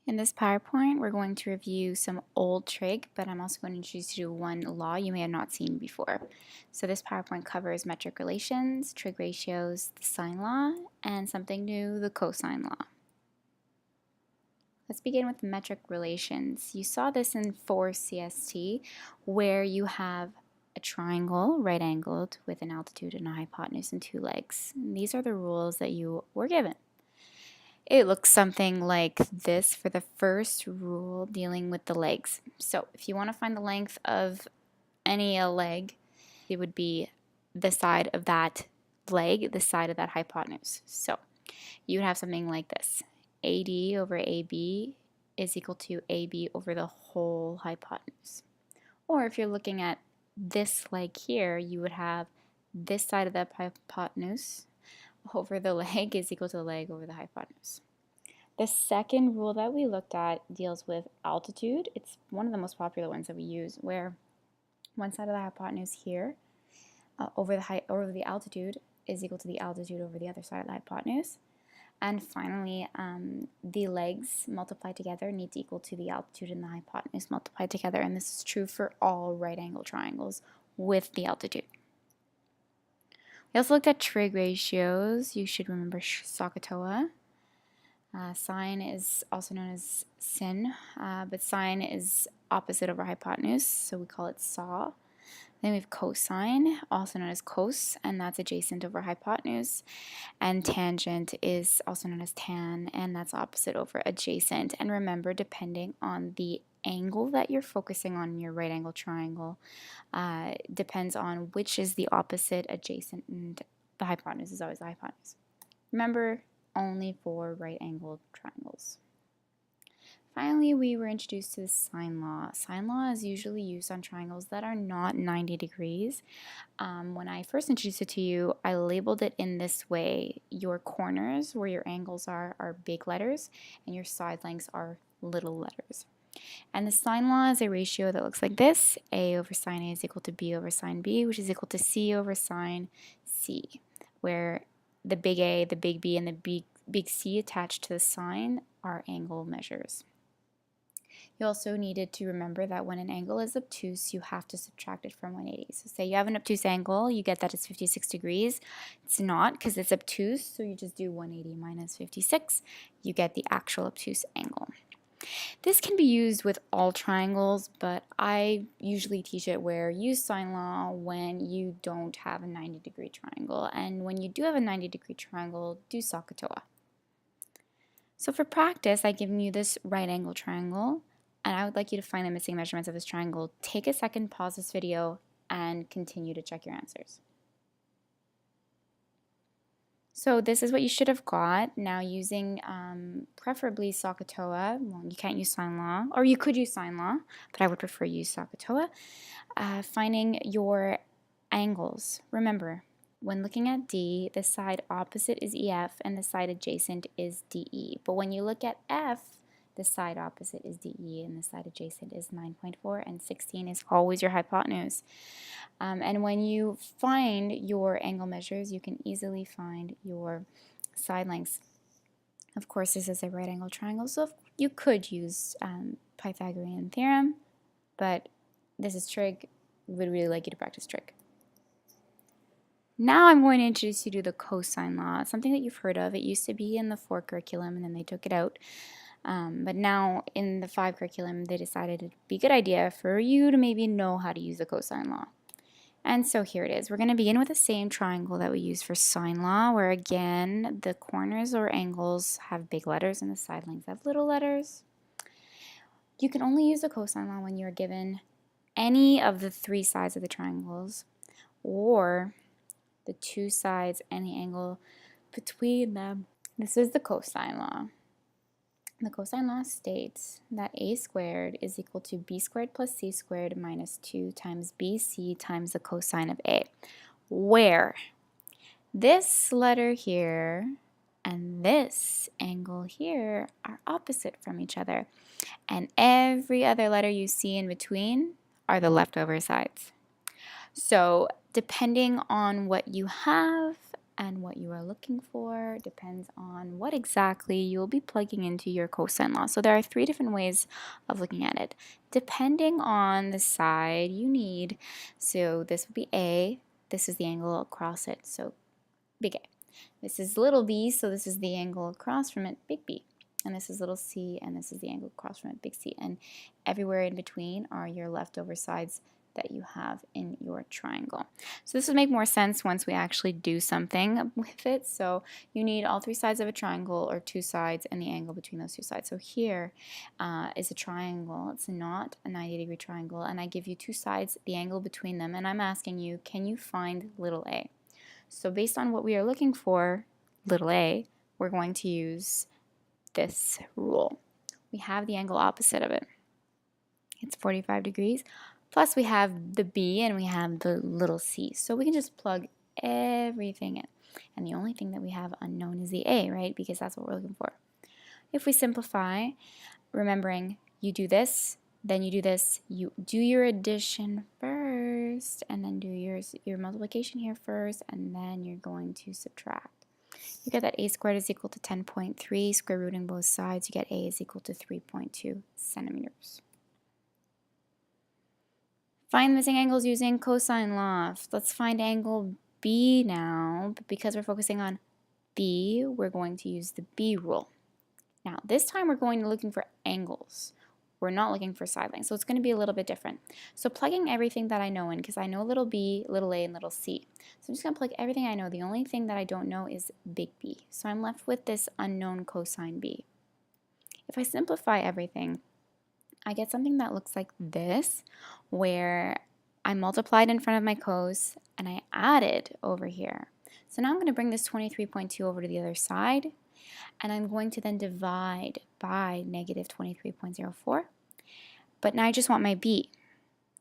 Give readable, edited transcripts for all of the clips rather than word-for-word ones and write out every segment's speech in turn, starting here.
In this PowerPoint, we're going to review some old trig, but I'm also going to introduce you to one law you may have not seen before. So this PowerPoint covers metric relations, trig ratios, the sine law, and something new, the cosine law. Let's begin with metric relations. You saw this in 4 CST, where you have a triangle, right-angled, with an altitude and a hypotenuse and 2 legs. And these are the rules that you were given. It looks something like this for the first rule dealing with the legs. So if you want to find the length of any leg, it would be the side of that leg, the side of that hypotenuse. So you would have something like this. AD over AB is equal to AB over the whole hypotenuse. Or if you're looking at this leg here, you would have this side of the hypotenuse over the leg is equal to the leg over the hypotenuse. The second rule that we looked at deals with altitude. It's one of the most popular ones that we use, where one side of the hypotenuse here over the altitude is equal to the altitude over the other side of the hypotenuse. And finally, the legs multiplied together need to equal to the altitude and the hypotenuse multiplied together. And this is true for all right-angled triangles with the altitude. We also looked at trig ratios. You should remember SOHCAHTOA. Sine is also known as sin, but sine is opposite over hypotenuse, so we call it saw. Then we have cosine, also known as cos, and that's adjacent over hypotenuse. And tangent is also known as tan, and that's opposite over adjacent. And remember, depending on the angle that you're focusing on in your right angle triangle, depends on which is the opposite, adjacent, and the hypotenuse is always the hypotenuse. Remember, only for right-angled triangles. Finally, we were introduced to the sine law. Sine law is usually used on triangles that are not 90 degrees. When I first introduced it to you, I labeled it in this way. Your corners, where your angles are big letters, and your side lengths are little letters. And the sine law is a ratio that looks like this. A over sine A is equal to B over sine B, which is equal to C over sine C, where the big A, the big B, and the big C attached to the sine are angle measures. You also needed to remember that when an angle is obtuse, you have to subtract it from 180. So say you have an obtuse angle, you get that it's 56 degrees. It's not because it's obtuse, so you just do 180 minus 56. You get the actual obtuse angle. This can be used with all triangles, but I usually teach it where use sine law when you don't have a 90-degree triangle. And when you do have a 90-degree triangle, do SOHCAHTOA. So for practice, I've given you this right angle triangle, and I would like you to find the missing measurements of this triangle. Take a second, pause this video, and continue to check your answers. So this is what you should have got. Now using preferably SOHCAHTOA, well, you can't use sine law, or you could use sine law, but I would prefer use SOHCAHTOA. Finding your angles. Remember, when looking at D, the side opposite is EF and the side adjacent is DE. But when you look at F, the side opposite is DE and the side adjacent is 9.4, and 16 is always your hypotenuse. And when you find your angle measures, you can easily find your side lengths. Of course, this is a right angle triangle, so you could use Pythagorean theorem, but this is trig. We would really like you to practice trig. Now I'm going to introduce you to the cosine law. It's something that you've heard of. It used to be in the 4 curriculum, and then they took it out. But now in the 5 curriculum, they decided it'd be a good idea for you to maybe know how to use the cosine law. And so here it is. We're going to begin with the same triangle that we used for sine law, where again, the corners or angles have big letters and the side lengths have little letters. You can only use the cosine law when you're given any of the 3 sides of the triangles, or the 2 sides and the angle between them. This is the cosine law. The cosine law states that a squared is equal to b squared plus c squared minus 2 times bc times the cosine of a, where this letter here and this angle here are opposite from each other, and every other letter you see in between are the leftover sides. So depending on what you have and what you are looking for depends on what exactly you'll be plugging into your cosine law. So there are three different ways of looking at it, depending on the side you need. So this would be A. This is the angle across it, so big A. This is little b, so this is the angle across from it, big B. And this is little c, and this is the angle across from it, big C. And everywhere in between are your leftover sides that you have in your triangle. So this would make more sense once we actually do something with it. So you need all three sides of a triangle, or two sides, and the angle between those two sides. So here is a triangle. It's not a 90-degree triangle, and I give you two sides, the angle between them, and I'm asking you, can you find little a? So based on what we are looking for, little a, we're going to use this rule. We have the angle opposite of it. It's 45 degrees. Plus we have the b and we have the little c. So we can just plug everything in. And the only thing that we have unknown is the a, right? Because that's what we're looking for. If we simplify, remembering you do this, then you do this, you do your addition first, and then do your multiplication here first, and then you're going to subtract. You get that a squared is equal to 10.3, square rooting both sides, you get a is equal to 3.2 centimeters. Find missing angles using cosine law. Let's find angle B now, but because we're focusing on B, we're going to use the B rule. Now, this time we're going to looking for angles. We're not looking for side lengths, so it's going to be a little bit different. So plugging everything that I know in, because I know little b, little a, and little c. So I'm just going to plug everything I know. The only thing that I don't know is big B. So I'm left with this unknown cosine B. If I simplify everything, I get something that looks like this, where I multiplied in front of my cos and I added over here. So now I'm going to bring this 23.2 over to the other side, and I'm going to then divide by negative 23.04. But now I just want my b.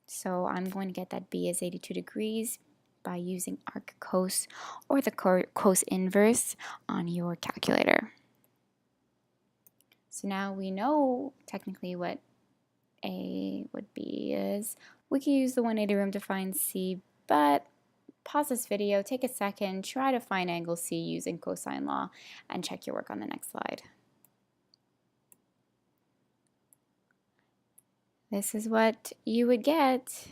So I'm going to get that b is 82 degrees by using arc cos or the cos inverse on your calculator. So now we know technically what a would be is. We can use the 180 room to find c, but pause this video, take a second, try to find angle C using cosine law, and check your work on the next slide. This is what you would get.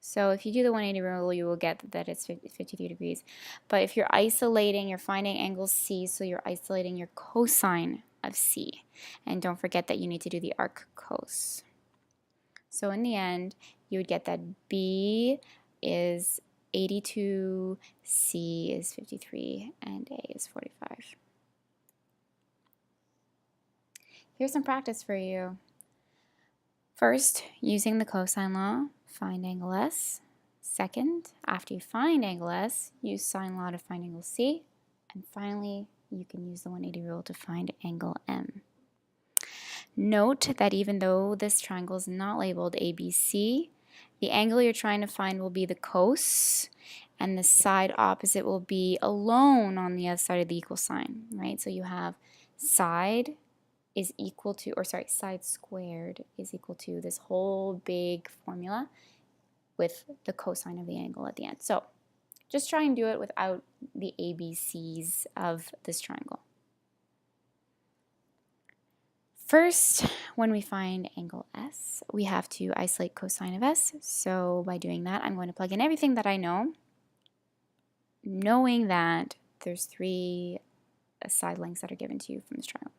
So if you do the 180 rule, you will get that it's 53 degrees. But if you're isolating, you're finding angle C, so you're isolating your cosine of C. And don't forget that you need to do the arc cos. So in the end, you would get that B is 82, C is 53, and A is 45. Here's some practice for you. First, using the cosine law, find angle S. Second, after you find angle S, use sine law to find angle C. And finally, you can use the 180 rule to find angle M. Note that even though this triangle is not labeled ABC, the angle you're trying to find will be the cos, and the side opposite will be alone on the other side of the equal sign, right? So you have side is equal to, side squared is equal to this whole big formula with the cosine of the angle at the end. So just try and do it without the ABCs of this triangle. First, when we find angle S, we have to isolate cosine of S. So by doing that, I'm going to plug in everything that I know, knowing that there's three side lengths that are given to you from this triangle.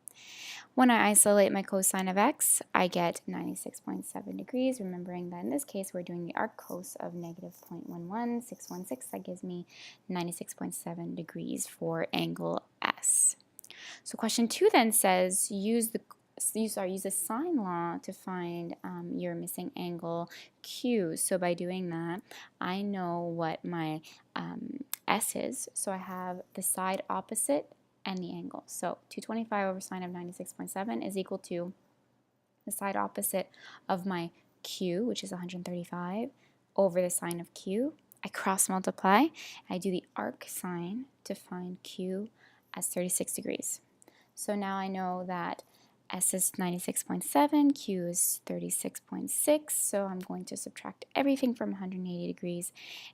When I isolate my cosine of x, I get 96.7 degrees, remembering that in this case we're doing the arc cos of negative 0.11616. That gives me 96.7 degrees for angle S. So question 2 then says use the sine law to find your missing angle Q. So by doing that, I know what my S is. So I have the side opposite and the angle. So 225 over sine of 96.7 is equal to the side opposite of my Q, which is 135, over the sine of Q. I cross multiply. I do the arc sine to find Q as 36 degrees. So now I know that S is 96.7, Q is 36.6, so I'm going to subtract everything from 180 degrees,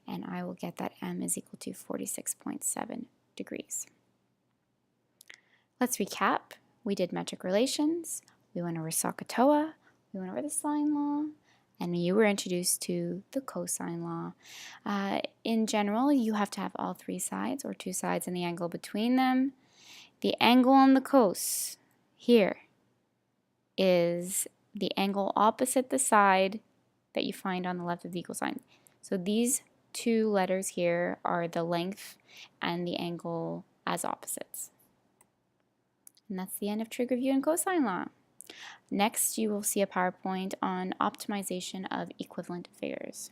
and I will get that M is equal to 46.7 degrees. Let's recap. We did metric relations, we went over SOHCAHTOA, we went over the sine law, and you were introduced to the cosine law. In general, you have to have all three sides or two sides and the angle between them. The angle on the cos here is the angle opposite the side that you find on the left of the equal sign. So these two letters here are the length and the angle as opposites. And that's the end of trig review and cosine law. Next, you will see a PowerPoint on optimization of equivalent figures.